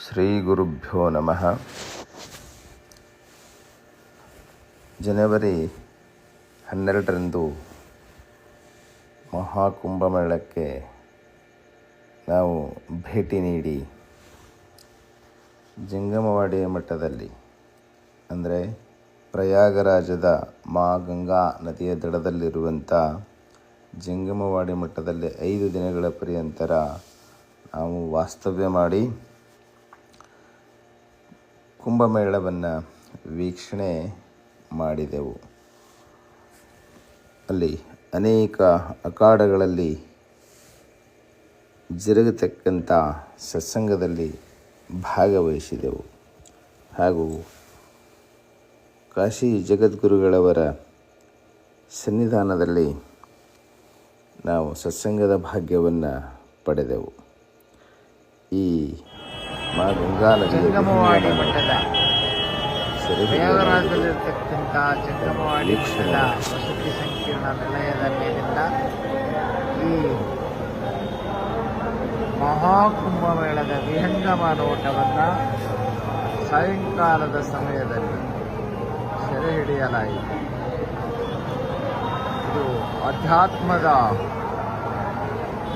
ಶ್ರೀ ಗುರುಭ್ಯೋ ನಮಃ. ಜನವರಿ 12ರಂದು ಮಹಾಕುಂಭಮೇಳಕ್ಕೆ ನಾವು ಭೇಟಿ ನೀಡಿ ಜಂಗಮವಾಡಿಯ ಮಠದಲ್ಲಿ ಅಂದರೆ ಪ್ರಯಾಗರಾಜದ ಮಾ ಗಂಗಾ ನದಿಯ ದಡದಲ್ಲಿರುವಂಥ ಜಂಗಮವಾಡಿ ಮಠದಲ್ಲಿ 5 ದಿನಗಳ ಪರ್ಯಂತರ ನಾವು ವಾಸ್ತವ್ಯ ಮಾಡಿ ಕುಂಭಮೇಳವನ್ನು ವೀಕ್ಷಣೆ ಮಾಡಿದೆವು. ಅಲ್ಲಿ ಅನೇಕ ಅಖಾಡಗಳಲ್ಲಿ ಜರುಗತಕ್ಕಂಥ ಸತ್ಸಂಗದಲ್ಲಿ ಭಾಗವಹಿಸಿದೆವು ಹಾಗೂ ಕಾಶಿ ಜಗದ್ಗುರುಗಳವರ ಸನ್ನಿಧಾನದಲ್ಲಿ ನಾವು ಸತ್ಸಂಗದ ಭಾಗ್ಯವನ್ನು ಪಡೆದೆವು. ಈ ಮಾ ಗಂಗಾ ನದಿಯ ಜಂಗಮವಾಡಿ ಮಠದ ಪ್ರಯಾಗರಾಜದಲ್ಲಿರ್ತಕ್ಕಂಥ ಜಂಗಮವಾಡಿ ಮಠದ ವಸತಿ ಸಂಕೀರ್ಣ ನಿಲಯದ ಮೇಲಿಂದ ಈ ಮಹಾಕುಂಭಮೇಳದ ವಿಹಂಗಮ ನೋಟವನ್ನು ಸಾಯಂಕಾಲದ ಸಮಯದಲ್ಲಿ ಸೆರೆ ಹಿಡಿಯಲಾಯಿತು. ಇದು ಅಧ್ಯಾತ್ಮದ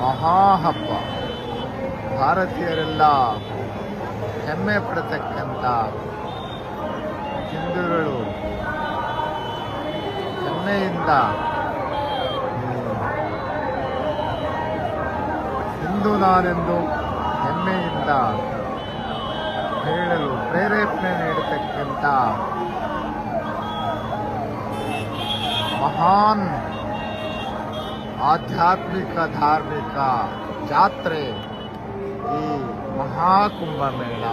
ಮಹಾಹಬ್ಬ. ಭಾರತೀಯರೆಲ್ಲ ಹೆಮ್ಮೆ ಪಡತಕ್ಕಂಥ ಹಿಂದೂಗಳು ಹೆಮ್ಮೆಯಿಂದ ಹಿಂದೂ ನಾನೆಂದು ಹೆಮ್ಮೆಯಿಂದ ಹೇಳಲು ಪ್ರೇರೇಪಣೆ ನೀಡತಕ್ಕಂಥ ಮಹಾನ್ ಆಧ್ಯಾತ್ಮಿಕ ಧಾರ್ಮಿಕ ಜಾತ್ರೆ ಈ ಮಹಾಕುಂಭಮೇಳ.